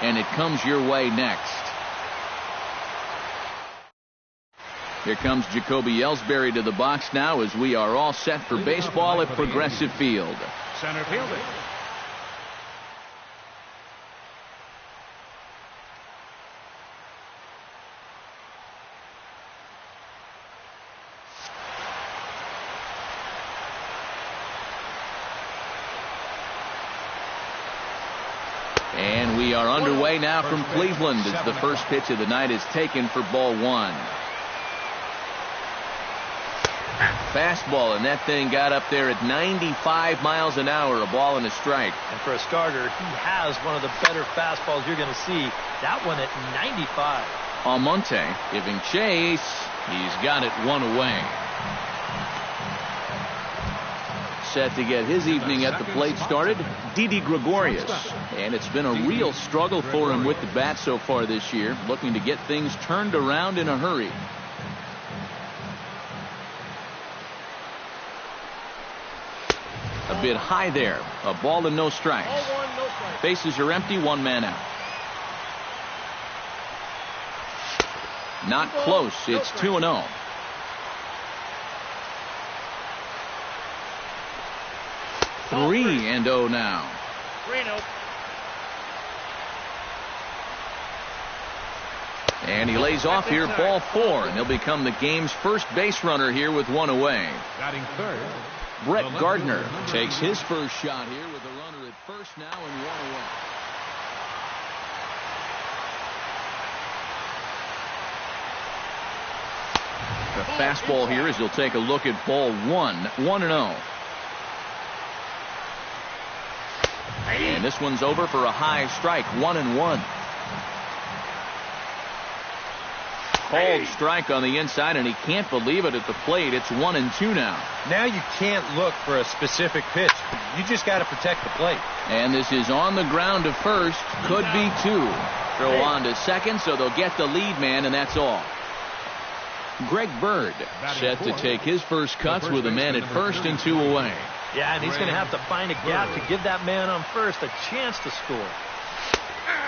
and it comes your way next. Here comes Jacoby Ellsbury to the box now as we are all set for baseball at Progressive Field. Center fielding. And we are underway now from Cleveland as the first pitch of the night is taken for ball one. Fastball, and that thing got up there at 95 miles an hour, a ball and a strike. And for a starter, he has one of the better fastballs you're going to see. That one at 95. Almonte giving chase. He's got it one away. Set to get his evening at the plate started, Didi Gregorius. And it's been a real struggle for him with the bat so far this year, looking to get things turned around in a hurry. A bit high there. A ball and no strikes. Bases are empty, one man out. Not close. It's 2-0. Three and 0 now. 3-0. And he lays off here, ball four, and he'll become the game's first base runner here with one away. Batting third, Brett Gardner takes his first shot here with a runner at first now and one away. The fastball here as he'll take a look at ball one, 1-0. And this one's over for a high strike, 1-1. Called strike on the inside, and he can't believe it at the plate. It's 1-2 now. Now you can't look for a specific pitch. You just got to protect the plate. And this is on the ground to first. Could be two. Throw on to second, so they'll get the lead man, and that's all. Greg Bird set to take his first cuts with a man at first and two away. Yeah, and he's going to have to find a gap to give that man on first a chance to score.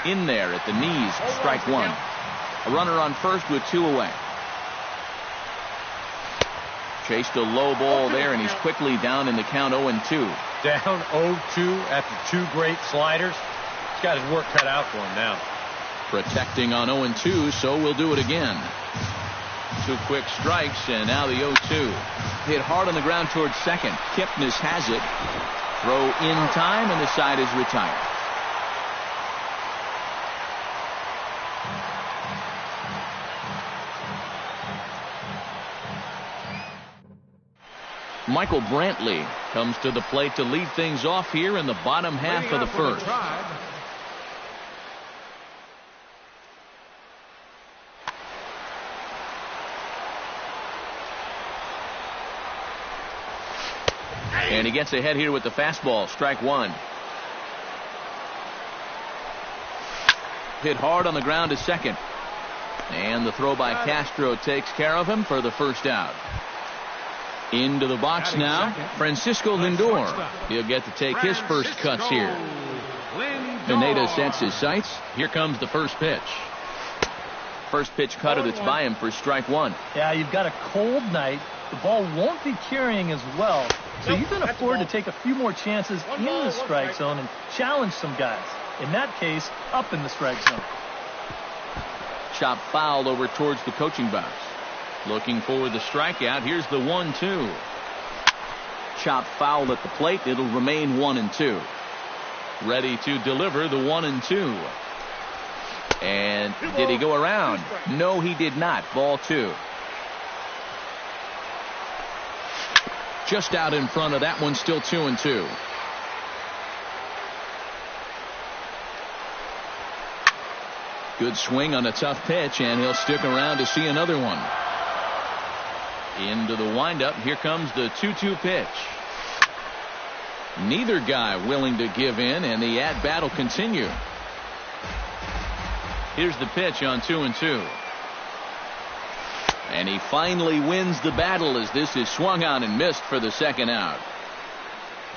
In there at the knees, strike one. A runner on first with two away. Chased a low ball there, and he's quickly down in the count 0-2. Down 0-2 after two great sliders. He's got his work cut out for him now. Protecting on 0-2, so we'll do it again. Two quick strikes, and now the 0-2. Hit hard on the ground towards second. Kipnis has it. Throw in time, and the side is retired. Michael Brantley comes to the plate to lead things off here in the bottom half of the first. And he gets ahead here with the fastball, strike one. Hit hard on the ground to second. And the throw by Castro takes care of him for the first out. Into the box now, Francisco Lindor. He'll get to take his first cuts here. Pineda sets his sights. Here comes the first pitch. First pitch cutter that's by him for strike one. Yeah, you've got a cold night. The ball won't be carrying as well, so you can afford to take a few more chances in the strike zone and challenge some guys. In that case, up in the strike zone. Chop foul over towards the coaching box. Looking for the strikeout. Here's the 1-2. Chop foul at the plate. It'll remain 1-2. Ready to deliver the 1-2. And did he go around? No, he did not. Ball two. Just out in front of that one, still 2-2. Good swing on a tough pitch, and he'll stick around to see another one. Into the windup. Here comes the 2-2 pitch. Neither guy willing to give in, and the at-bat will continue. Here's the pitch on 2-2. And he finally wins the battle as this is swung on and missed for the second out.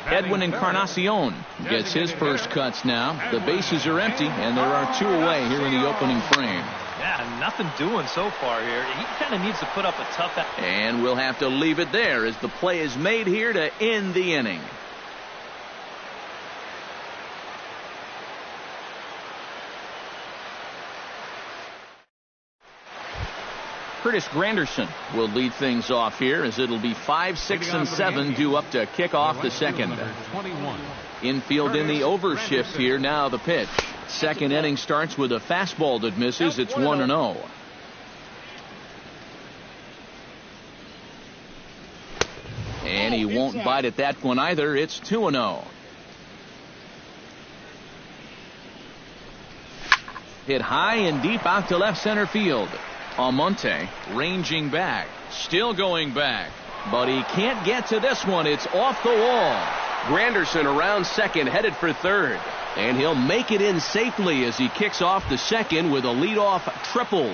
Edwin Encarnacion gets his first cuts now. The bases are empty, and there are 2 away here in the opening frame. Yeah, nothing doing so far here. He kind of needs to put up a tough... And we'll have to leave it there as the play is made here to end the inning. Curtis Granderson will lead things off here as it'll be 5, 6, and 7 due up to kick off the second. Infield in the overshift here. Now the pitch. Second inning starts with a fastball that misses. It's 1-0. And he won't bite at that one either. It's 2-0. Hit high and deep out to left center field. Almonte ranging back, still going back, but he can't get to this one. It's off the wall. Granderson around second, headed for third, and he'll make it in safely as he kicks off the second with a leadoff triple.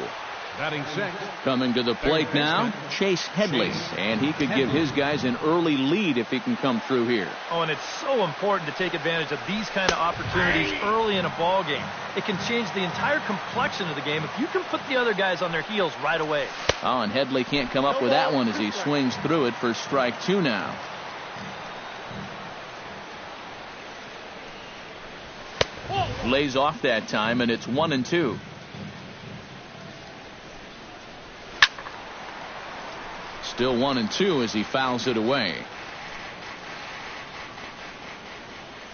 Batting sixth. Coming to the plate now, Chase Headley, and he could give his guys an early lead if he can come through here. Oh, and it's so important to take advantage of these kind of opportunities early in a ball game. It can change the entire complexion of the game if you can put the other guys on their heels right away. Oh, and Headley can't come up with that one as he swings through it for strike 2 now. Lays off that time, and it's 1-2. Still 1-2 as he fouls it away.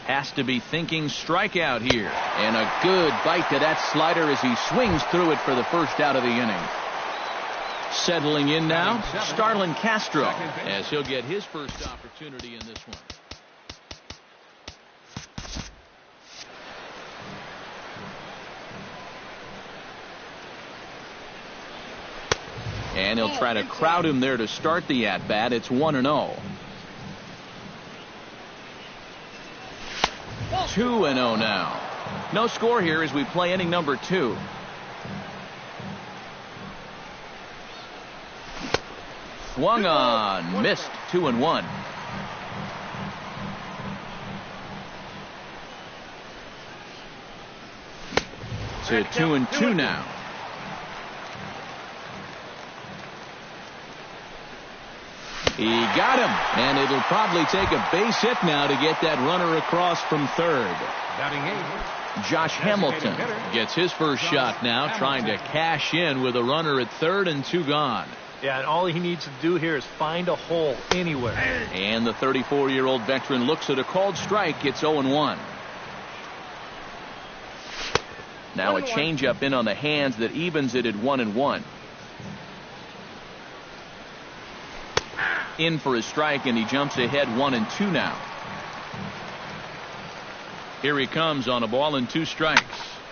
Has to be thinking strikeout here. And a good bite to that slider as he swings through it for the first out of the inning. Settling in now, Starlin Castro, as he'll get his first opportunity in this one. And he'll try to crowd him there to start the at-bat. It's 1-0. 2-0 now. No score here as we play inning number 2. Swung on, missed. 2-1. To 2-2 now. He got him, and it'll probably take a base hit now to get that runner across from third. Josh Hamilton gets his first shot now, trying to cash in with a runner at third and 2 gone. Yeah, and all he needs to do here is find a hole anywhere. And the 34-year-old veteran looks at a called strike. It's 0-1. Now a changeup in on the hands that evens it at 1-1. In for a strike, and he jumps ahead 1-2 now. Here he comes on a ball and 2 strikes.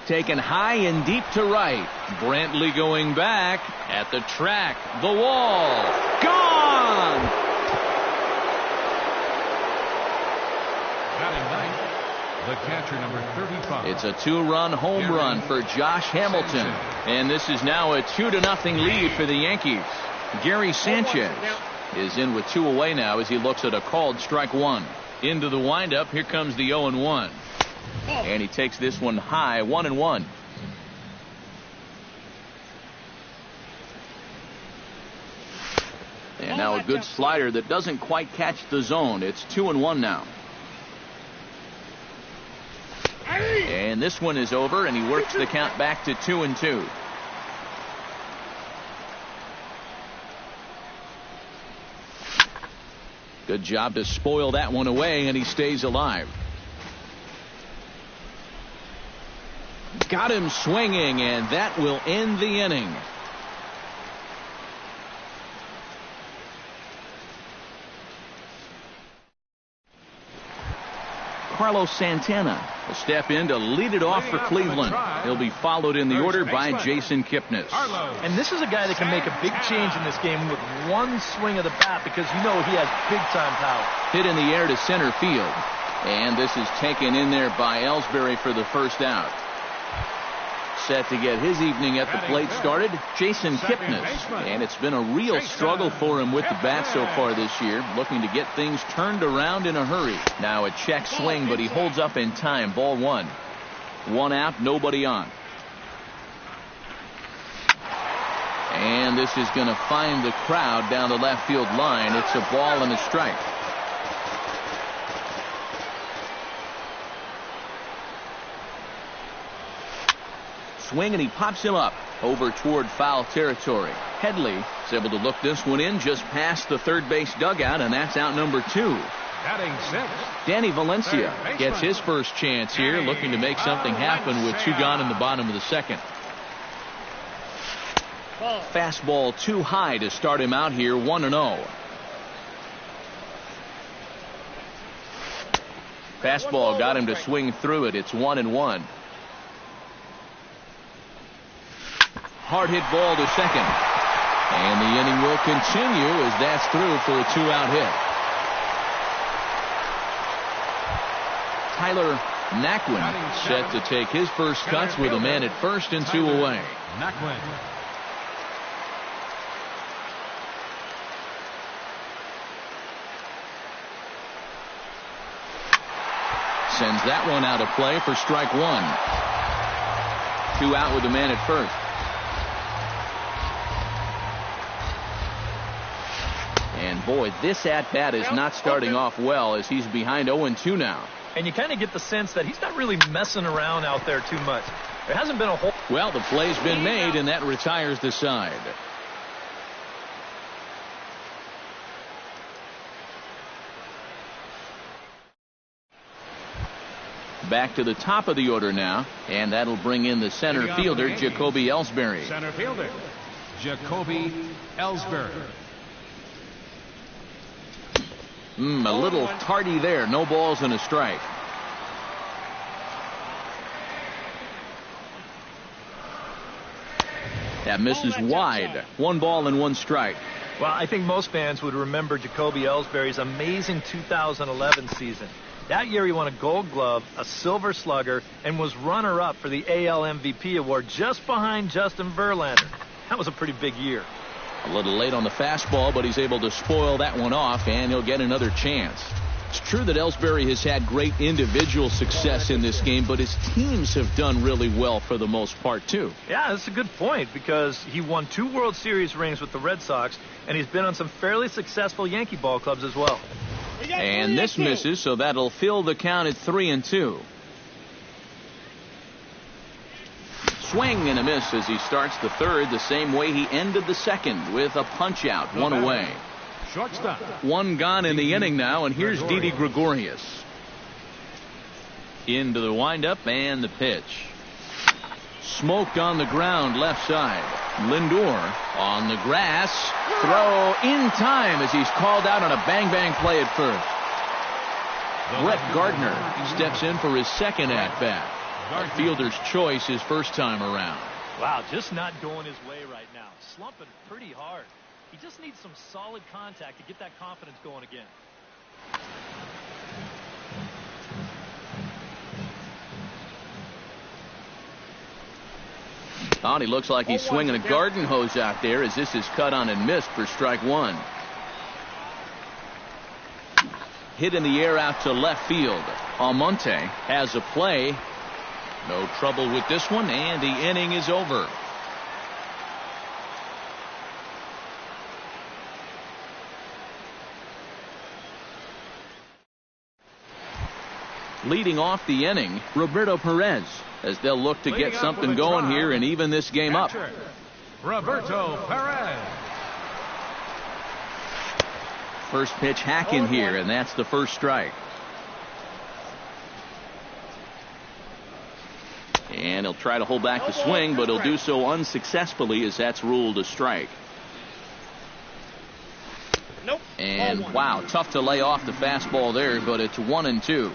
Taken high and deep to right. Brantley going back at the track. The wall. Gone! Batting ninth, the catcher, number 35. It's a 2-run home run for Josh Hamilton. And this is now a 2-0 lead for the Yankees. Gary Sanchez is in with 2 away now as he looks at a called strike 1. Into the windup. Here comes the 0-1. And he takes this one high, 1-1. And now a good slider that doesn't quite catch the zone. It's 2-1 now. And this one is over, and he works the count back to 2-2. Good job to spoil that one away, and he stays alive. Got him swinging, and that will end the inning. Carlos Santana will step in to lead it off for Cleveland. He'll be followed in the order by Jason Kipnis. And this is a guy that can make a big change in this game with one swing of the bat, because you know he has big-time power. Hit in the air to center field. And this is taken in there by Ellsbury for the first out. set to get his evening at the plate started, Jason Kipnis. And it's been a real struggle for him with the bat so far this year, looking to get things turned around in a hurry. Now a check swing, but he holds up in time. Ball one. One out, nobody on. And this is going to find the crowd down the left field line. It's a ball and a strike. Swing, and he pops him up over toward foul territory. Headley is able to look this one in just past the third base dugout, and that's out number 2. Batting sixth, Danny Valencia gets his first chance here, looking to make something happen with 2 gone in the bottom of the second. Fastball too high to start him out here, 1-0. Fastball got him to swing through it. It's 1-1. Hard hit ball to second. And the inning will continue as that's through for a 2-out hit. Tyler Naquin set to take his first cuts with a man at first and 2 away. Naquin. Sends that one out of play for strike 1. 2 out with the man at first. And boy, this at-bat is not starting off well as he's behind 0-2 now. And you kind of get the sense that he's not really messing around out there too much. There hasn't been a whole... Well, the play's been made, and that retires the side. Back to the top of the order now, and that'll bring in the center fielder, Jacoby Ellsbury. Center fielder, Jacoby Ellsbury. A little tardy there. No balls and a strike. That misses wide. 1 ball and 1 strike. Well, I think most fans would remember Jacoby Ellsbury's amazing 2011 season. That year he won a Gold Glove, a Silver Slugger, and was runner-up for the AL MVP award just behind Justin Verlander. That was a pretty big year. A little late on the fastball, but he's able to spoil that one off, and he'll get another chance. It's true that Ellsbury has had great individual success in this game, but his teams have done really well for the most part, too. Yeah, that's a good point, because he won 2 World Series rings with the Red Sox, and he's been on some fairly successful Yankee ball clubs as well. And this misses, so that'll fill the count at 3-2. Swing and a miss as he starts the third the same way he ended the second with a punch-out, 1 away. Shortstop. 1 gone in the inning now, and here's Didi Gregorius. Into the windup and the pitch. Smoked on the ground left side. Lindor on the grass. Throw in time as he's called out on a bang-bang play at first. Brett Gardner steps in for his second at-bat. A fielder's choice his first time around. Wow, just not going his way right now. Slumping pretty hard. He just needs some solid contact to get that confidence going again. Oh, he looks like he's swinging a garden hose out there as this is cut on and missed for strike 1. Hit in the air out to left field. Almonte has a play. No trouble with this one, and the inning is over. Leading off the inning, Roberto Perez, as they'll look to get something going here and even this game up. Roberto Perez. First pitch hack in here, and that's the first strike. And he'll try to hold back the swing, but he'll do so unsuccessfully as that's ruled a strike. And wow, tough to lay off the fastball there, but it's 1-2.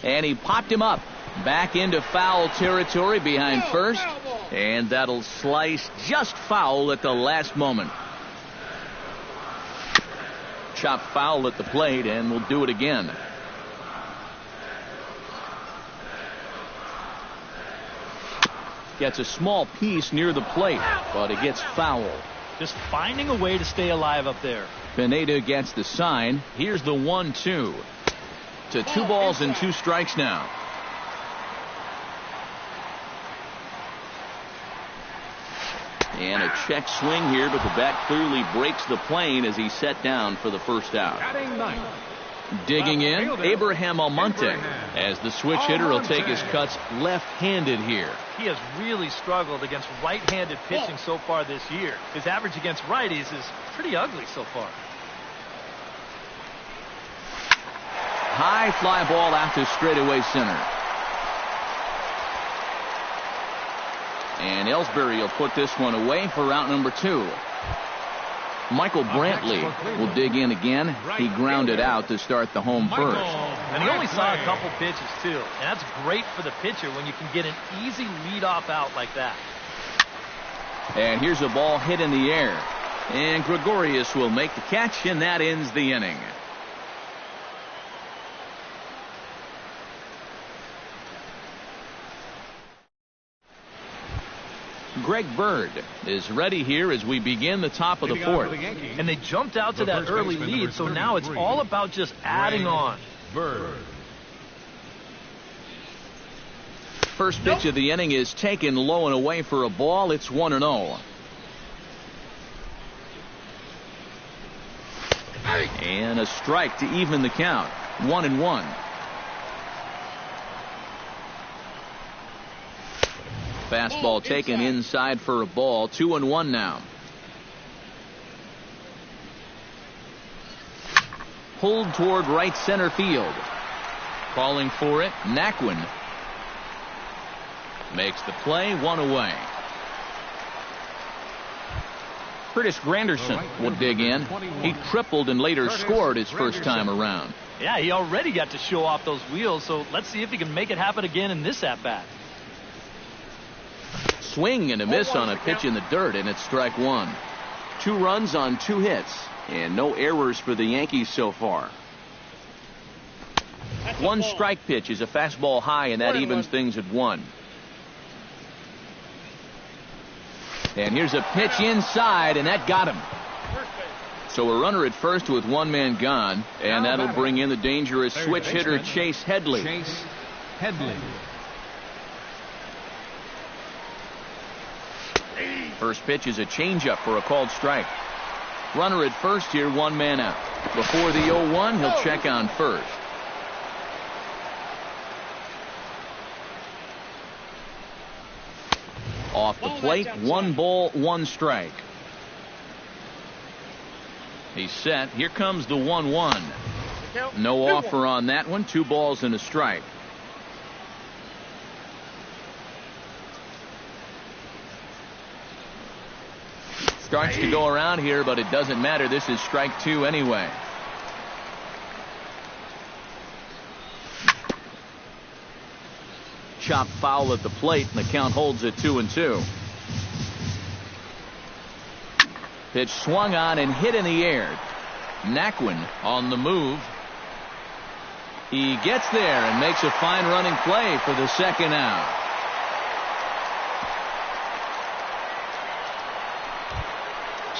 And he popped him up back into foul territory behind first, and that'll slice just foul at the last moment. Chop foul at the plate, and we'll do it again. Gets a small piece near the plate, but it gets foul. Just finding a way to stay alive up there. Pineda gets the sign. Here's the 1-2. To 2 balls and 2 strikes now. And a check swing here, but the bat clearly breaks the plane as he's set down for the first out. Digging in, Abraham Almonte, as the switch hitter will take his cuts left-handed here. He has really struggled against right-handed pitching so far this year. His average against righties is pretty ugly so far. High fly ball out to straightaway center. And Ellsbury will put this one away for out number 2. Michael Brantley will dig in again. He grounded out to start the home first. And he only saw a couple pitches, too. And that's great for the pitcher when you can get an easy leadoff out like that. And here's a ball hit in the air. And Gregorius will make the catch, and that ends the inning. Greg Bird is ready here as we begin the top of the 4th. And they jumped out to that early lead, so now it's all about just adding on. Bird. First pitch of the inning is taken low and away for a ball. It's 1-0. And a strike to even the count. 1-1. Fastball taken inside for a ball. 2-1 now. Pulled toward right center field. Calling for it, Naquin. Makes the play, 1 away. Curtis Granderson will dig in. He tripled and later scored his first time around. Yeah, he already got to show off those wheels, so let's see if he can make it happen again in this at-bat. Swing and a miss on a pitch in the dirt, and it's strike 1. 2 runs on 2 hits, and no errors for the Yankees so far. 1 strike pitch is a fastball high, and that evens things at 1. And here's a pitch inside, and that got him. So a runner at first with 1 man gone, and that'll bring in the dangerous switch hitter Chase Headley. First pitch is a changeup for a called strike. Runner at first here, 1 man out. Before the 0-1, he'll check on first. Off the plate, 1 ball, 1 strike. He's set. Here comes the 1-1. No offer on that one. 2 balls and a strike. Starts to go around here, but it doesn't matter. This is strike 2 anyway. Chopped foul at the plate, and the count holds at 2-2. Pitch swung on and hit in the air. Naquin on the move. He gets there and makes a fine running play for the second out.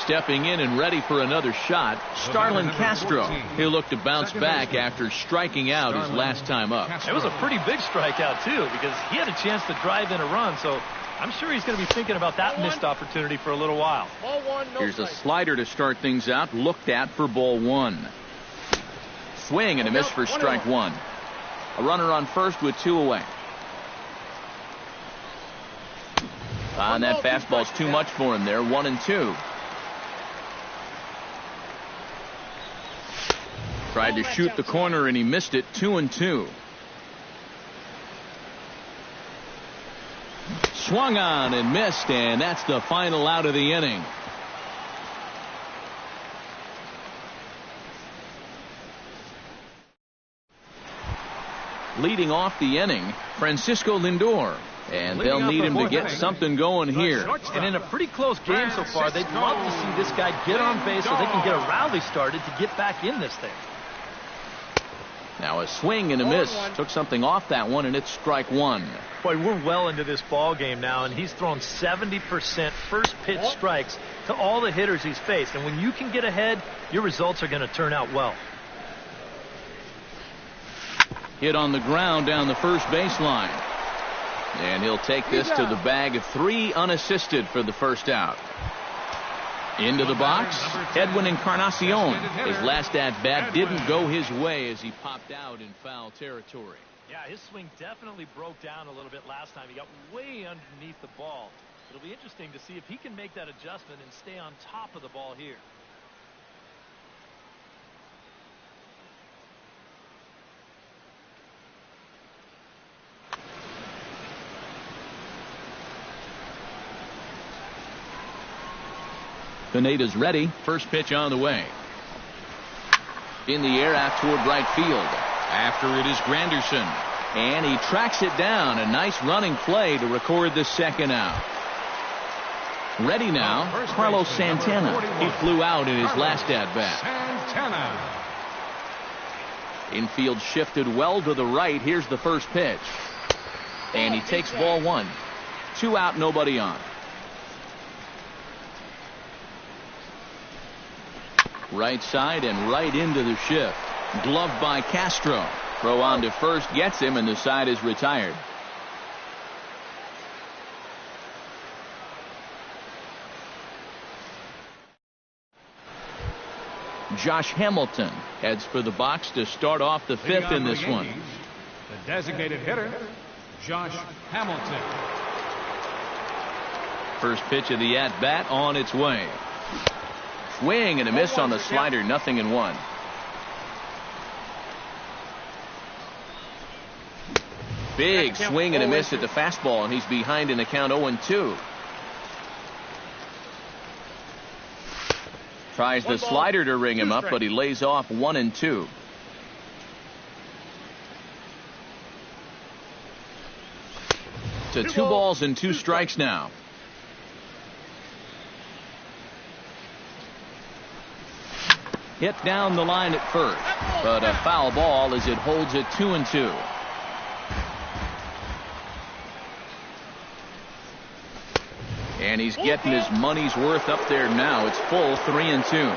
Stepping in and ready for another shot, Starlin Castro. He'll look to bounce back after striking out his last time up. It was a pretty big strikeout, too, because he had a chance to drive in a run, so I'm sure he's going to be thinking about that missed opportunity for a little while. Here's a slider to start things out, looked at for ball 1. Swing and a miss for strike 1. A runner on first with 2 away. And that fastball's too much for him there, 1-2. Tried to shoot the corner and he missed it, 2-2. Swung on and missed, and that's the final out of the inning. Leading off the inning, Francisco Lindor. And they'll need him to get something going here. And in a pretty close game so far, they'd love to see this guy get on base so they can get a rally started to get back in this thing. Now a swing and a miss. Took something off that one, and it's strike one. Boy, we're well into this ball game now, and he's thrown 70% first pitch strikes to all the hitters he's faced. And when you can get ahead, your results are going to turn out well. Hit on the ground down the first baseline. And he'll take this to the bag of 3 unassisted for the first out. Into the box, Edwin Encarnacion. His last at-bat didn't go his way as he popped out in foul territory. Yeah, his swing definitely broke down a little bit last time. He got way underneath the ball. It'll be interesting to see if he can make that adjustment and stay on top of the ball here. Pineda's ready. First pitch on the way. In the air out toward right field. After it is Granderson. And he tracks it down. A nice running play to record the second out. Ready now, Carlos Santana. He flew out in his last at-bat. Santana. Infield shifted well to the right. Here's the first pitch. And he takes ball 1. 2 out, nobody on. Right side and right into the shift. Gloved by Castro. Throw on to first gets him, and the side is retired. Josh Hamilton heads for the box to start off the 5th in this one. The designated hitter, Josh Hamilton. First pitch of the at-bat on its way. Swing and a miss on the slider, 0-1. Big swing and a miss at the fastball, and he's behind in the count 0-2. Tries the slider to ring him up, but he lays off 1-2. To 2 balls and 2 strikes now. Hit down the line at first, but a foul ball as it holds it 2-2. And he's getting his money's worth up there now. It's full 3-2.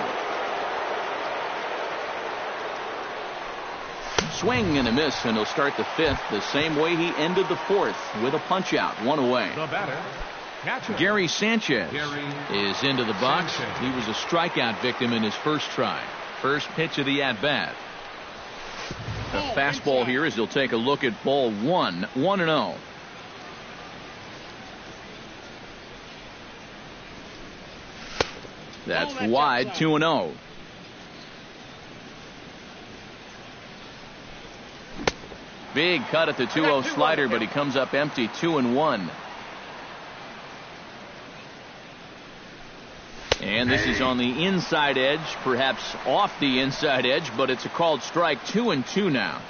Swing and a miss, and he'll start the 5th the same way he ended the 4th with a punch out, 1 away. The batter, catcher. Gary Sanchez is into the box. He was a strikeout victim in his first try. First pitch of the at-bat. The fastball here as he'll take a look at ball 1, 1-0. That's wide, 2-0. Big cut at the 2-0 slider, but he comes up empty, 2-1. And this is on the inside edge, perhaps off the inside edge, but it's a called strike, 2-2 now.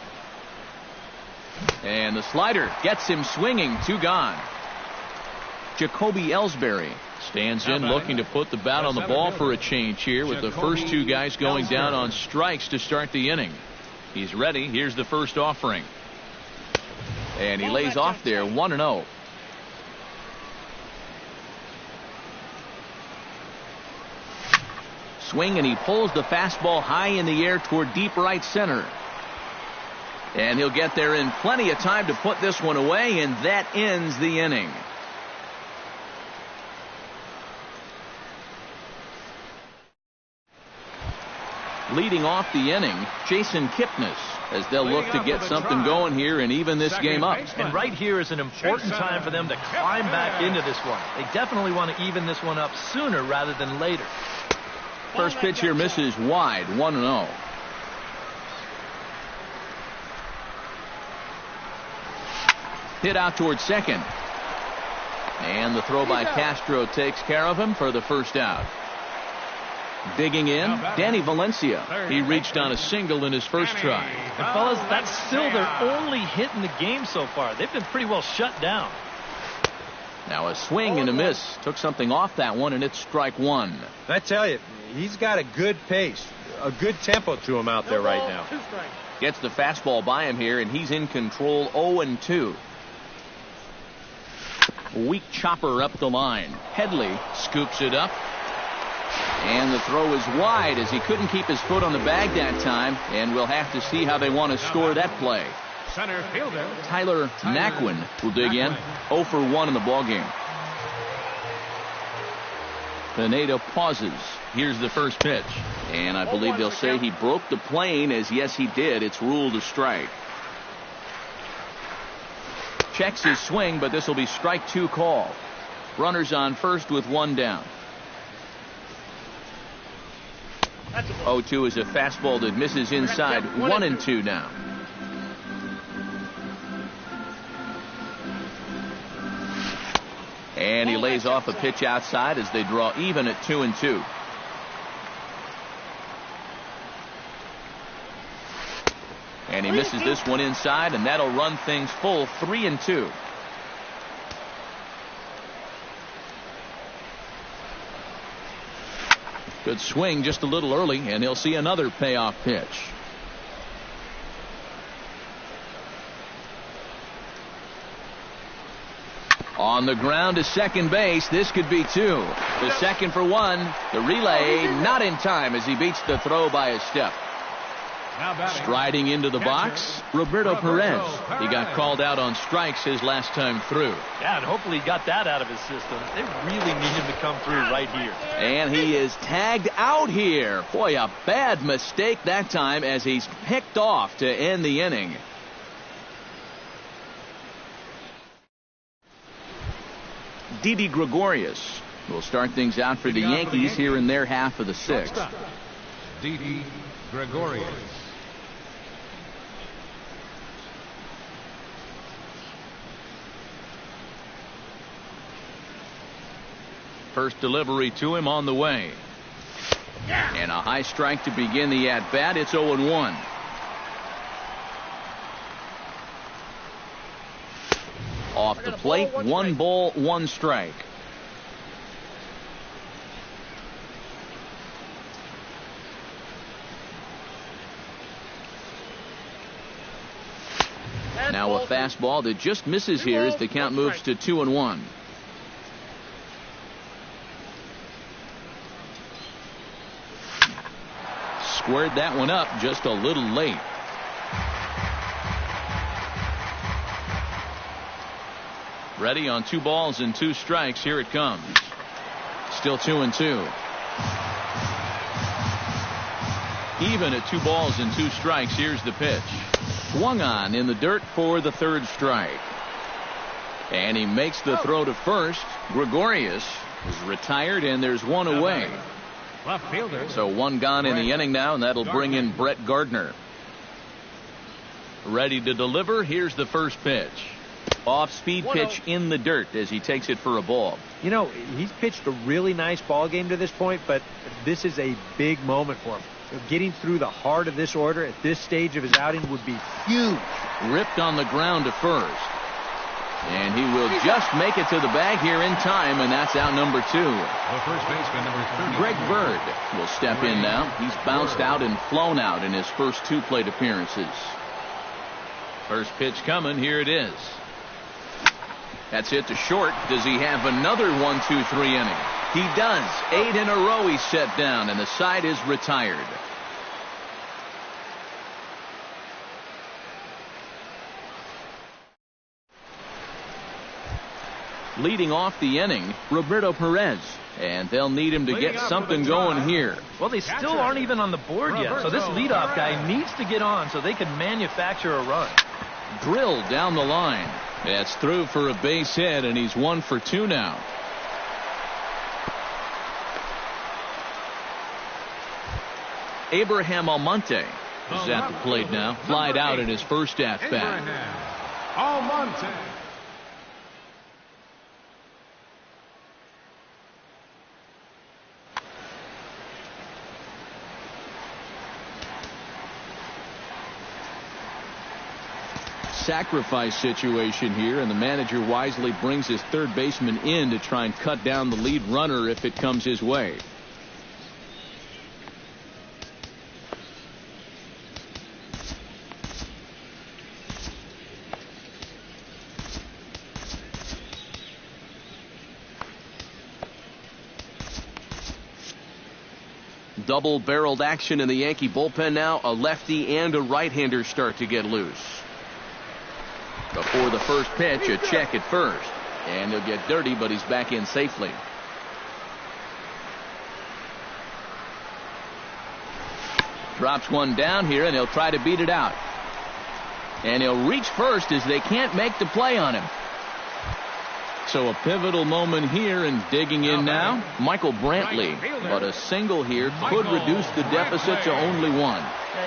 And the slider gets him swinging, 2 gone. Jacoby Ellsbury stands in looking to put the bat on the ball for a change here with the first 2 guys going down on strikes to start the inning. He's ready. Here's the first offering. And he lays off there, 1-0. Swing, and he pulls the fastball high in the air toward deep right center. And he'll get there in plenty of time to put this one away, and that ends the inning. Leading off the inning, Jason Kipnis, as they'll look to get something going here and even this game up. And right here is an important time for them to climb back into this one. They definitely want to even this one up sooner rather than later. First pitch here misses wide, 1-0. Hit out towards second. And the throw by Castro takes care of him for the first out. Digging in, Danny Valencia. He reached on a single in his first try. And fellas, that's still their only hit in the game so far. They've been pretty well shut down. Now a swing and a miss. Took something off that one, and it's strike 1. I tell you, he's got a good pace, a good tempo to him out there right now. Gets the fastball by him here, and he's in control. 0-2. Weak chopper up the line. Headley scoops it up. And the throw is wide as he couldn't keep his foot on the bag that time. And we'll have to see how they want to score that play. Center fielder Tyler Naquin will dig in. 0 for 1 in the ballgame. Pineda pauses. Here's the first pitch. And I believe they'll say he broke the plane, as yes he did. It's ruled a strike. Checks his swing, but this will be strike 2 call. Runners on first with 1 down. 0-2 is a fastball that misses inside. 1-2 now. And he lays off a pitch outside as they draw even at 2-2. And he misses this one inside, and that'll run things full. 3-2. Good swing just a little early, and he'll see another payoff pitch. On the ground to second base. This could be 2. The second for 1. The relay not in time as he beats the throw by a step. Striding into the box, Roberto Perez. He got called out on strikes his last time through. Yeah, and hopefully he got that out of his system. They really need him to come through right here. And he is tagged out here. Boy, a bad mistake that time as he's picked off to end the inning. Didi Gregorius will start things out for the Yankees here in their half of the 6th. Didi Gregorius. First delivery to him on the way. And a high strike to begin the at-bat. It's 0-1. Off the plate, 1 ball, 1 strike. Now a fastball that just misses here as the count moves to 2-1. Squared that one up just a little late. Ready on 2 balls and 2 strikes. Here it comes. Still 2-2. Even at 2 balls and 2 strikes. Here's the pitch. Swung on in the dirt for the 3rd strike. And he makes the throw to first. Gregorius is retired, and there's 1 away. Left fielder. So 1 gone in the inning now, and that'll bring in Brett Gardner. Ready to deliver. Here's the first pitch. Off-speed pitch in the dirt as he takes it for a ball. You know, he's pitched a really nice ball game to this point, but this is a big moment for him. Getting through the heart of this order at this stage of his outing would be huge. Ripped on the ground to first. And he will just make it to the bag here in time, and that's out number 2. The first baseman, number 30. Greg Bird will step in now. He's bounced out and flown out in his first 2 plate appearances. First pitch coming. Here it is. That's it to short. Does he have another 1-2-3 inning? He does. 8 in a row he's set down, and the side is retired. Leading off the inning, Roberto Perez. And they'll need him to get something going here. Well, they still aren't even on the board yet, so this leadoff guy needs to get on so they can manufacture a run. Drilled down the line. That's through for a base hit, and he's 1 for 2 now. Abraham Almonte is at the plate now. Flied out in his first at-bat. Almonte. Sacrifice situation here, and the manager wisely brings his 3rd baseman in to try and cut down the lead runner if it comes his way. double-barreled action in the Yankee bullpen now. A lefty and a right-hander start to get loose. Before the first pitch, a check at first. And he'll get dirty, but he's back in safely. Drops one down here, and he'll try to beat it out. And he'll reach first as they can't make the play on him. So a pivotal moment here, and digging in now, Michael Brantley. But a single here could reduce the deficit to only one.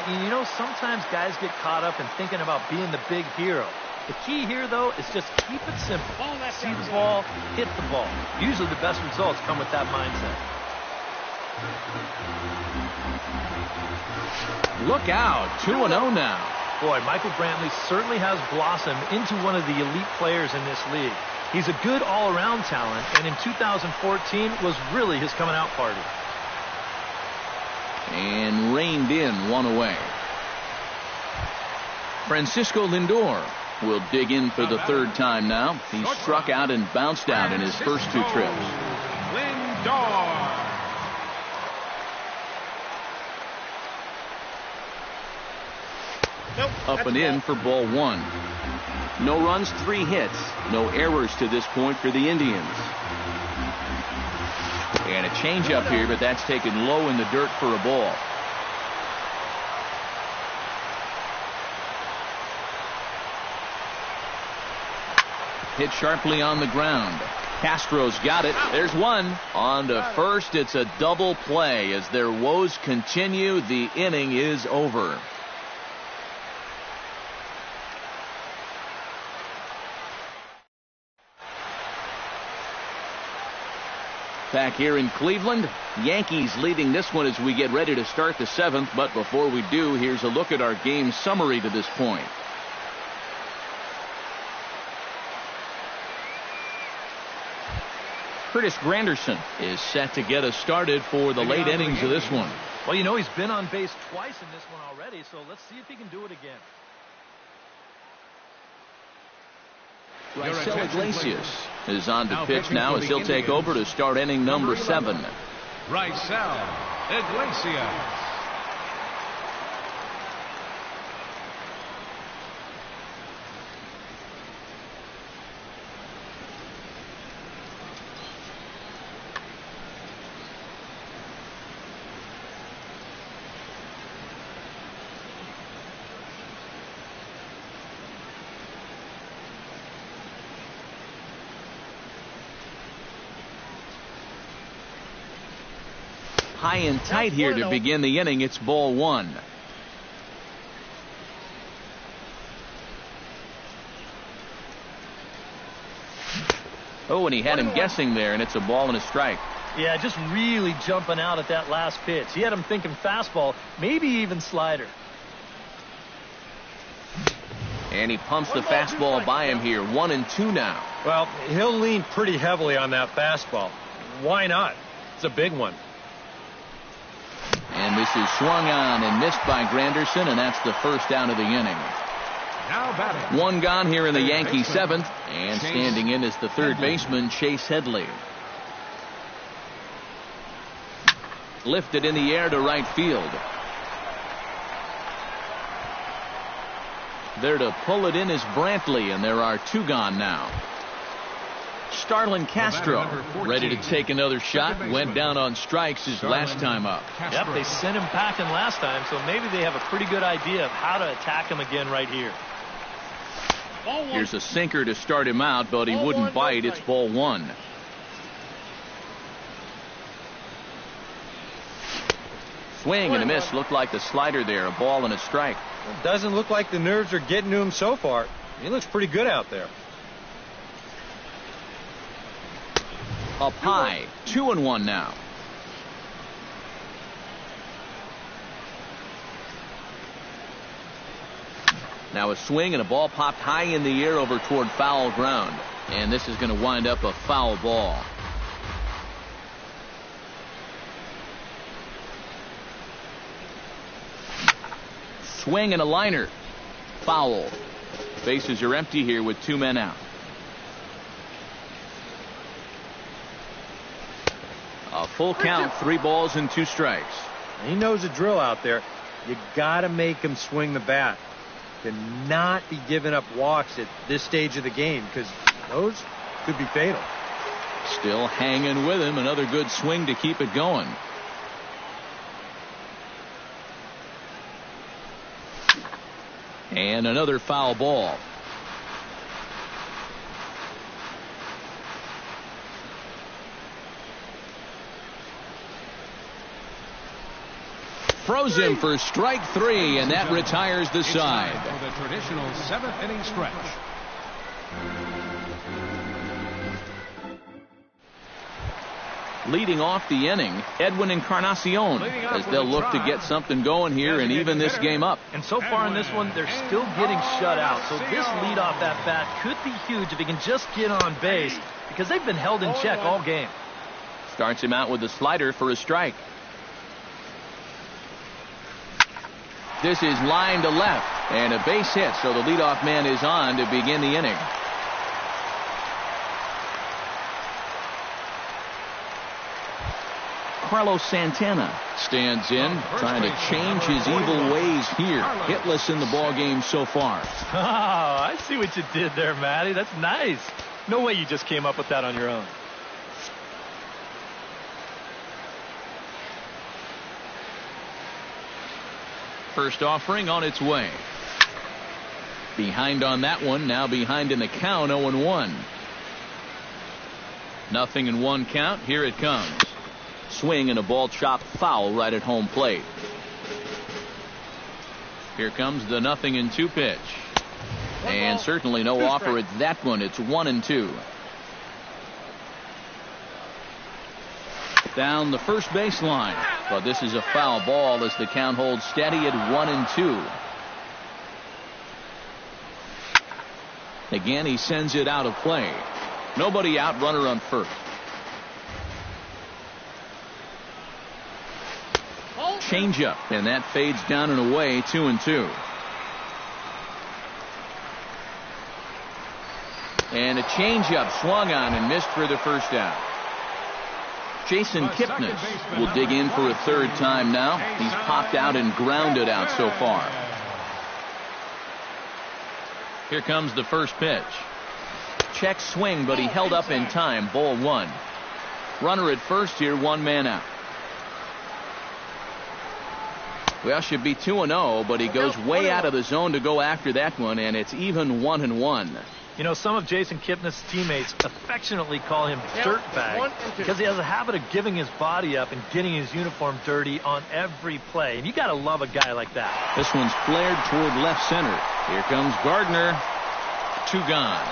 You know, sometimes guys get caught up in thinking about being the big hero. The key here, though, is just keep it simple. See the ball, hit the ball. Usually the best results come with that mindset. Look out, 2-0 now. Boy, Michael Brantley certainly has blossomed into one of the elite players in this league. He's a good all-around talent, and in 2014 was really his coming-out party. And reined in one away. Francisco Lindor will dig in for the third time now. He struck out and bounced out in his first two trips. Lindor. Up and in for ball one. No runs, 3 hits. No errors to this point for the Indians. And a changeup here, but that's taken low in the dirt for a ball. Hit sharply on the ground. Castro's got it. There's one. On to first. It's a double play. As their woes continue, the inning is over. Back here in Cleveland, Yankees leading this one as we get ready to start the 7th. But before we do, here's a look at our game summary to this point. Curtis Granderson is set to get us started for the late innings of this one. Well, you know, he's been on base twice in this one already, so let's see if he can do it again. Raisel Iglesias is on to pitch now as he'll take over to start inning number 7. Raisel Iglesias. High and tight here to begin the inning. It's ball one. Oh, and he had him guessing there, and it's a ball and a strike. Yeah, just really jumping out at that last pitch. He had him thinking fastball, maybe even slider. And he pumps the fastball by him here. 1-2 now. Well, he'll lean pretty heavily on that fastball. Why not? It's a big one. And this is swung on and missed by Granderson, and that's the first out of the inning. Now batting. One gone here in the Yankee 7th, and standing in is the third baseman, Chase Headley. Lifted in the air to right field. There to pull it in is Brantley, and there are 2 gone now. Starlin Castro ready to take another shot. Went down on strikes his last time up. Yep, they sent him packing last time, so maybe they have a pretty good idea of how to attack him again right here. Here's a sinker to start him out, but he wouldn't bite. It's ball one. Swing and a miss. Looked like the slider there. A ball and a strike. It doesn't look like the nerves are getting to him so far. He looks pretty good out there. Up high, 2-1 now. Now a swing and a ball popped high in the air over toward foul ground. And this is going to wind up a foul ball. Swing and a liner. Foul. Bases are empty here with 2 men out. A full count, 3 balls and 2 strikes. He knows the drill out there. You got to make him swing the bat. To not be giving up walks at this stage of the game, because those could be fatal. Still hanging with him. Another good swing to keep it going. And another foul ball. Throws him for strike 3, and that retires the side. For the traditional 7th inning stretch. Leading off the inning, Edwin Encarnacion, as they'll look to get something going here and even this game up. And so far in this one, they're still getting shut out. So this leadoff at bat could be huge if he can just get on base, because they've been held in check all game. Starts him out with a slider for a strike. This is line to left, and a base hit, so the leadoff man is on to begin the inning. Carlos Santana stands in, trying to change his evil ways here. Hitless in the ball game so far. Oh, I see what you did there, Matty. That's nice. No way you just came up with that on your own. First offering on its way. Behind on that one, now behind in the count, 0-1. Nothing in one count. Here it comes. Swing and a ball chopped foul right at home plate. Here comes the 0-2 pitch. And certainly no offer at that one. It's 1-2. Down the first baseline. But this is a foul ball as the count holds steady at 1-2. Again, he sends it out of play. Nobody out, runner on first. Changeup, and that fades down and away, 2-2. And a changeup swung on and missed for the first out. Jason Kipnis will dig in for a third time now. He's popped out and grounded out so far. Here comes the first pitch. Check swing, but he held up in time. Ball 1. Runner at first here, one man out. Well, should be 2-0, but he goes way out of the zone to go after that one, and it's even 1-1. You know, some of Jason Kipnis' teammates affectionately call him Dirtbag because he has a habit of giving his body up and getting his uniform dirty on every play. And you got to love a guy like that. This one's flared toward left center. Here comes Gardner. 2 gone.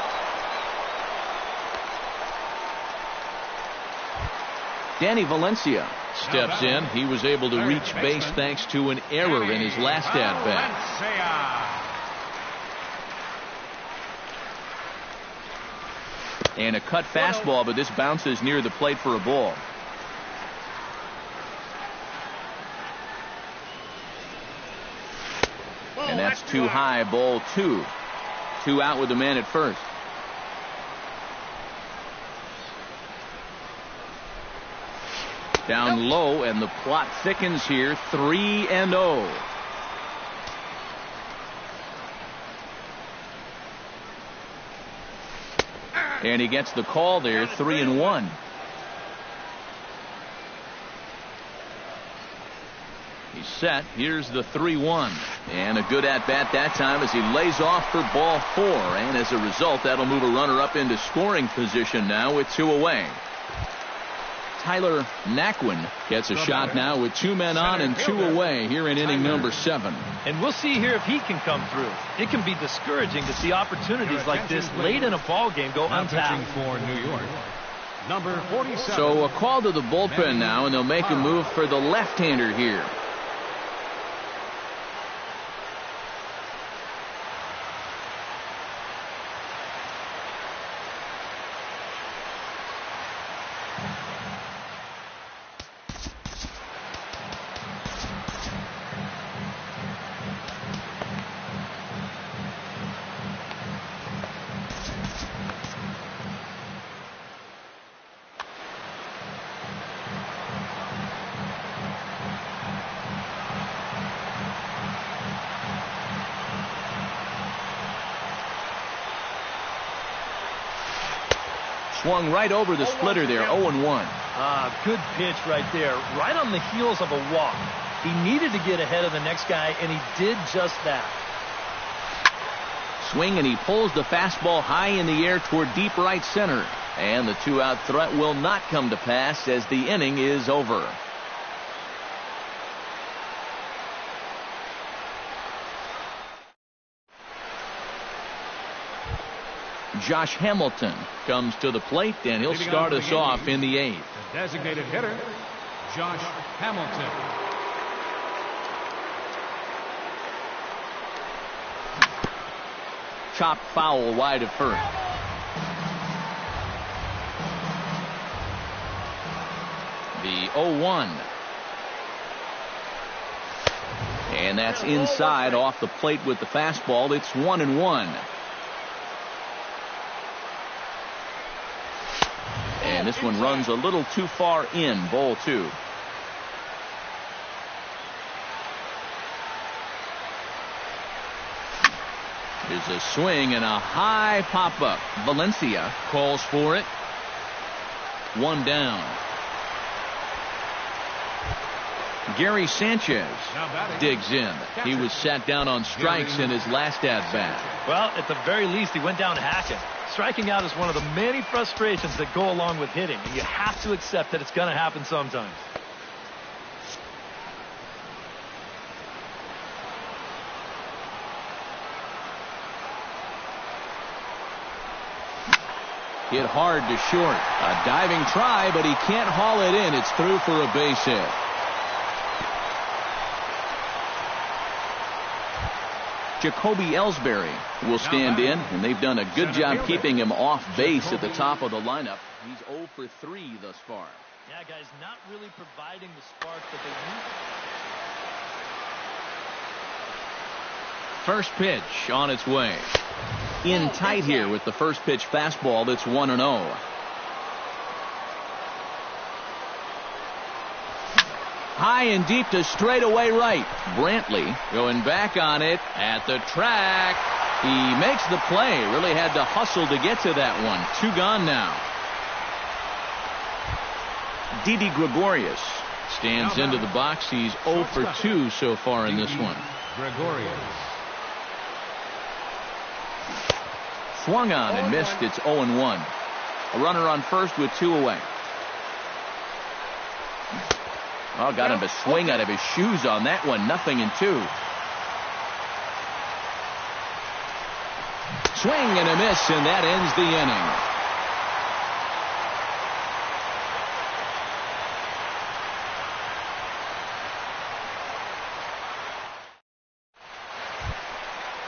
Danny Valencia steps in. He was able to reach base thanks to an error in his last at-bat. And a cut fastball, but this bounces near the plate for a ball. And that's too high, ball 2. 2 out with the man at first. Down low, and the plot thickens here. 3-0. And he gets the call there. 3-1. He's set. Here's the 3-1. And a good at-bat that time as he lays off for ball 4. And as a result, that'll move a runner up into scoring position now with 2 away. Tyler Naquin gets a shot now with 2 men on and 2 away here in inning number 7. And we'll see here if he can come through. It can be discouraging to see opportunities like this late in a ball game go untapped. For New York, number 47. So a call to the bullpen now, and they'll make a move for the left-hander here. Swung right over the splitter there, 0-1. Good pitch right there, right on the heels of a walk. He needed to get ahead of the next guy, and he did just that. Swing, and he pulls the fastball high in the air toward deep right center. And the two-out threat will not come to pass as the inning is over. Josh Hamilton comes to the plate, and he'll start us off in the 8th. The designated hitter, Josh Hamilton. Chopped foul wide of first. The 0-1. And that's inside off the plate with the fastball. It's 1-1. And this one runs a little too far in, ball 2. There's a swing and a high pop-up. Valencia calls for it. 1 down. Gary Sanchez digs in. He was sat down on strikes in his last at-bat. Well, at the very least, he went down hacking. Striking out is one of the many frustrations that go along with hitting, and you have to accept that it's going to happen sometimes. Hit hard to short. A diving try, but he can't haul it in. It's through for a base hit. Jacoby Ellsbury will stand in, and they've done a good job keeping him off base at the top of the lineup. He's 0 for 3 thus far. Yeah, guys, not really providing the spark that they need. First pitch on its way. In tight here with the first pitch fastball that's 1-0. High and deep to straightaway right. Brantley going back on it at the track. He makes the play. Really had to hustle to get to that one. 2 gone now. Didi Gregorius stands into the box. He's 0 for 2 so far in this one. Gregorius. Swung on and missed. It's 0-1. A runner on first with 2 away. Oh, got him a swing out of his shoes on that one. 0-2. Swing and a miss, and that ends the inning.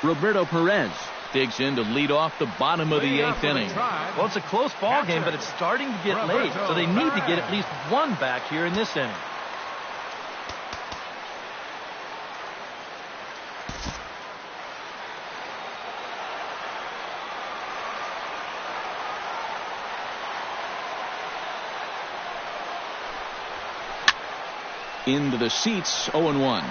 Roberto Perez digs in to lead off the bottom of the 8th inning. Well, it's a close ball game, but it's starting to get late, so they need to get at least 1 back here in this inning. Into the seats, 0-1.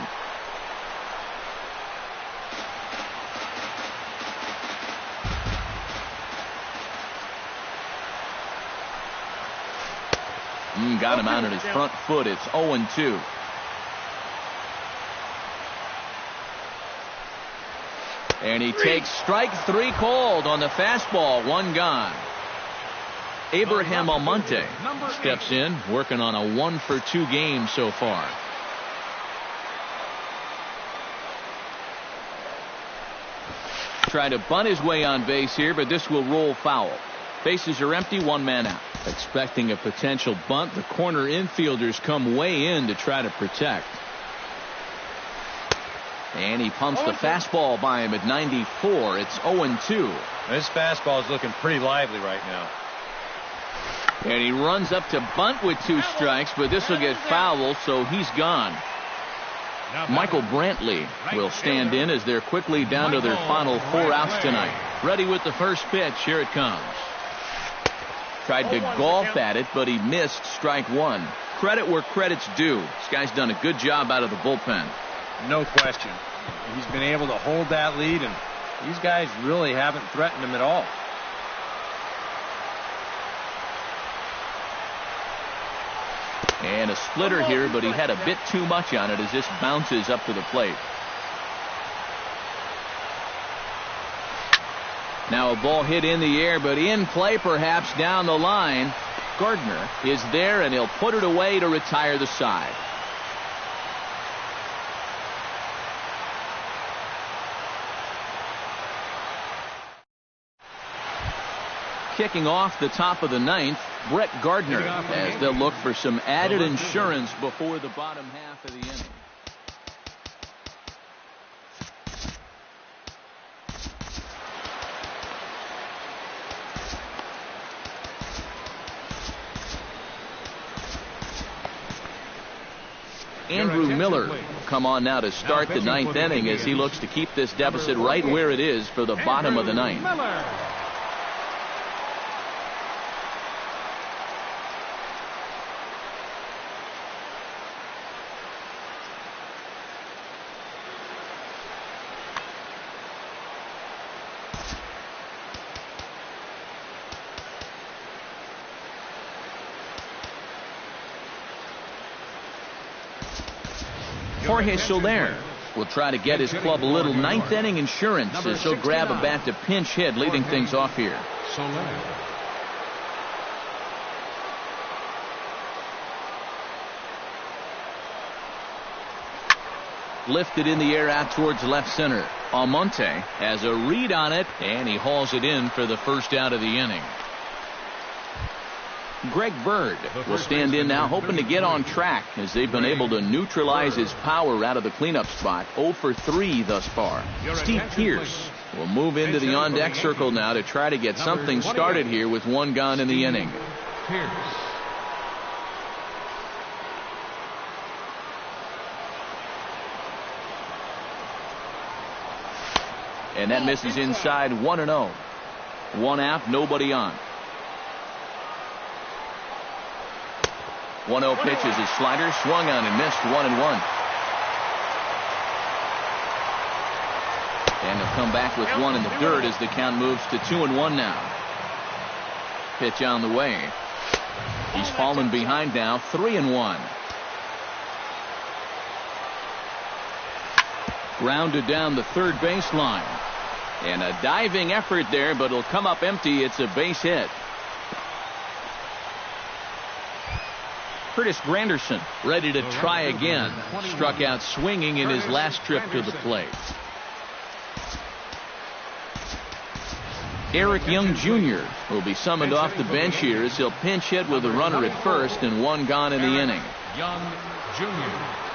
Got him out at his front foot. It's 0-2. And he takes strike 3 called on the fastball. 1 gone. Abraham Almonte steps in, working on a 1 for 2 game so far. Trying to bunt his way on base here, but this will roll foul. Bases are empty, 1 man out. Expecting a potential bunt, the corner infielders come way in to try to protect. And he pumps the fastball by him at 94. It's 0-2. This fastball is looking pretty lively right now. And he runs up to bunt with 2 strikes, but this will get fouled, so he's gone. Michael Brantley will stand in as they're quickly down to their final 4 outs tonight. Ready with the first pitch. Here it comes. Tried to golf at it, but he missed strike 1. Credit where credit's due. This guy's done a good job out of the bullpen. No question. He's been able to hold that lead, and these guys really haven't threatened him at all. And a splitter here, but he had a bit too much on it as this bounces up to the plate. Now a ball hit in the air, but in play perhaps down the line. Gardner is there, and he'll put it away to retire the side. Kicking off the top of the ninth, Brett Gardner, as they'll look for some added insurance before the bottom half of the inning. Andrew Miller will come on now to start the ninth inning as he looks to keep this deficit right where it is for the bottom of the ninth. Jorge Soler will try to get his club a little ninth inning insurance as he'll grab a bat to pinch hit, leading things off here. Lifted in the air out towards left center. Almonte has a read on it, and he hauls it in for the first out of the inning. Greg Bird will stand in now, hoping to get on track as they've been able to neutralize his power out of the cleanup spot. 0 for 3 thus far. Steve Pearce will move into the on-deck circle now to try to get something started here with one gone in the inning. And that misses inside. 1-0. One out, nobody on. 1-0 pitch is his slider, swung on and missed. 1-1. And he'll come back with one in the dirt as the count moves to 2-1 now. Pitch on the way. He's fallen behind now. 3-1. Grounded down the third baseline. And a diving effort there, but it'll come up empty. It's a base hit. Curtis Granderson ready to try again. Struck out swinging in his last trip to the plate. Eric Young Jr. will be summoned off the bench here as he'll pinch hit with a runner at first and one gone in the inning. Young Jr.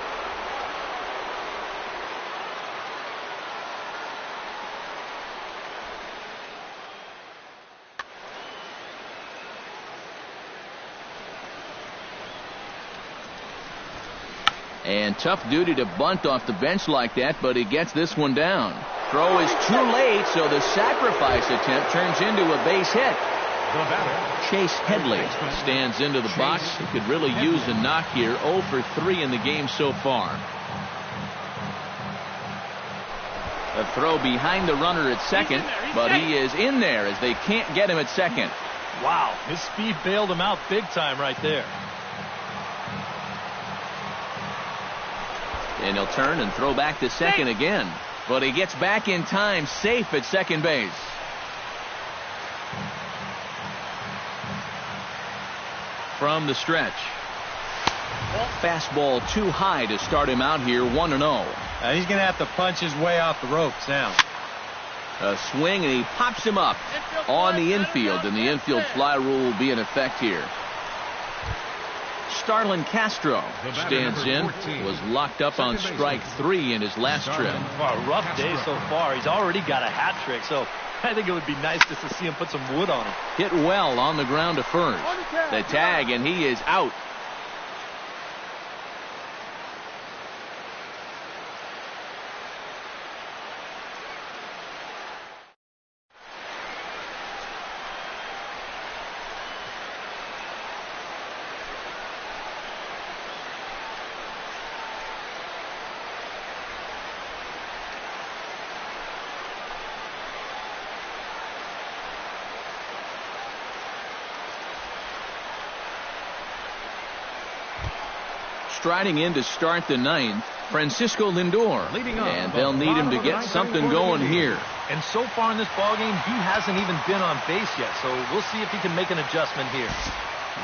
And tough duty to bunt off the bench like that, but he gets this one down. Throw is too late, so the sacrifice attempt turns into a base hit. Chase Headley stands into the box. He could really use a knock here. 0 for 3 in the game so far. A throw behind the runner at second, but he is in there as they can't get him at second. Wow, his speed bailed him out big time right there. And he'll turn and throw back to second again. But he gets back in time, safe at second base. From the stretch. Fastball too high to start him out here. 1-0. He's going to have to punch his way off the ropes now. A swing, and he pops him up on the infield, and the infield fly rule will be in effect here. Starlin Castro stands in, was locked up on strike 3 in his last trip. Well, a rough day so far. He's already got a hat trick, so I think it would be nice just to see him put some wood on him. Hit well on the ground to first. The tag, and he is out. striding in to start the ninth, Francisco Lindor. And they'll need him to get something going here. And so far in this ballgame, he hasn't even been on base yet, so we'll see if he can make an adjustment here.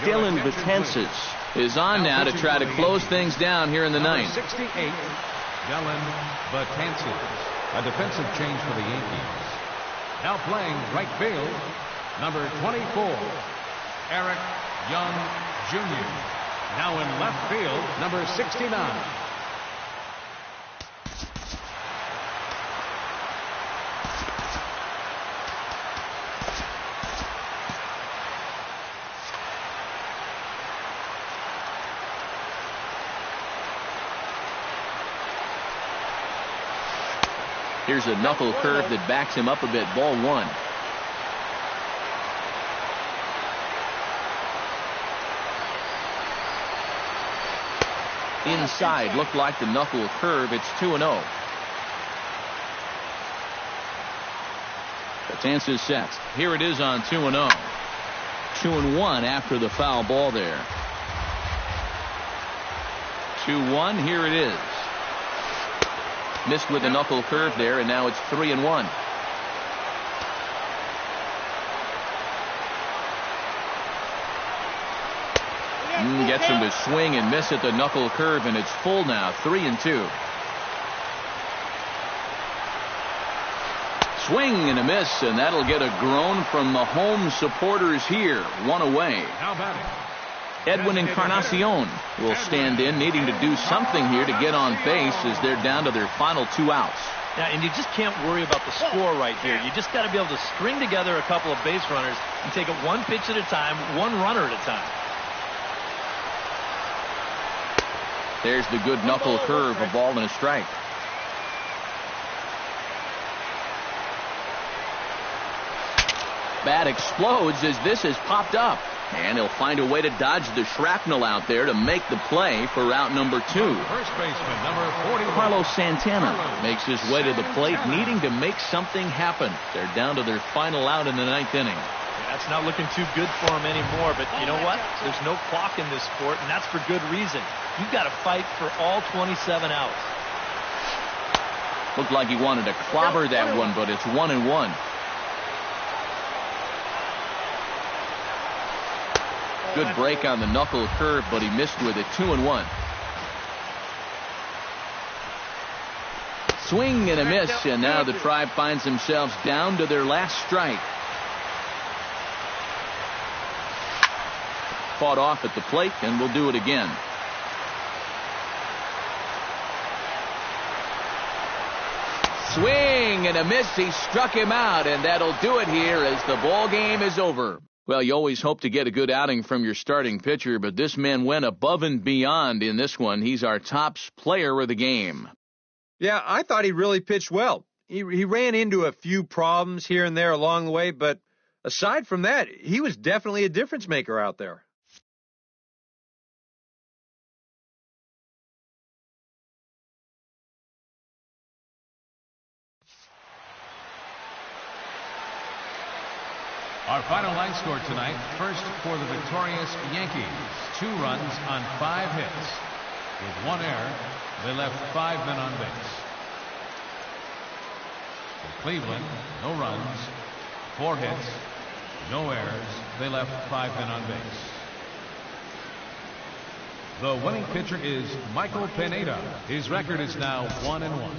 Dylan Betances is on now to try to close things down here in the ninth. 68, Dylan Betances. A defensive change for the Yankees. Now playing right field, number 24, Eric Young Jr. Now in left field, number 69. Here's a knuckle curve that backs him up a bit. Ball one. Inside, looked like the knuckle curve. It's 2-0. Betances sets. Here it is on 2-0. 2-1 after the foul ball there. 2-1. Here it is. Missed with the knuckle curve there, and now it's 3-1. Gets him to swing and miss at the knuckle curve, and it's full now. 3-2. Swing and a miss, and that'll get a groan from the home supporters here. One away. Now batting, Edwin Encarnacion will stand in, needing to do something here to get on base as they're down to their final 2 outs. Yeah, and you just can't worry about the score right here. You just got to be able to string together a couple of base runners and take it one pitch at a time, one runner at a time. There's the good knuckle curve, a ball and a strike. Bat explodes as this has popped up. And he'll find a way to dodge the shrapnel out there to make the play for route number 2. first baseman, number 41. Carlos Santana makes his way to the plate, needing to make something happen. They're down to their final out in the 9th inning. Yeah, it's not looking too good for him anymore, but you know what? There's no clock in this sport, and that's for good reason. You've got to fight for all 27 outs. Looked like he wanted to clobber that one, but it's 1-1. Good break on the knuckle curve, but he missed with it. 2-1. Swing and a miss, and now the Tribe finds themselves down to their last strike. Fought off at the plate, and we'll do it again. Swing and a miss. He struck him out, and that'll do it here as the ball game is over. Well, you always hope to get a good outing from your starting pitcher, but this man went above and beyond in this one. He's our top player of the game. Yeah, I thought he really pitched well. He ran into a few problems here and there along the way, but aside from that, he was definitely a difference maker out there. Our final line score tonight, first for the victorious Yankees. 2 runs on 5 hits. With 1 error, they left 5 men on base. For Cleveland, no runs, 4 hits, no errors. They left 5 men on base. The winning pitcher is Michael Pineda. His record is now 1-1.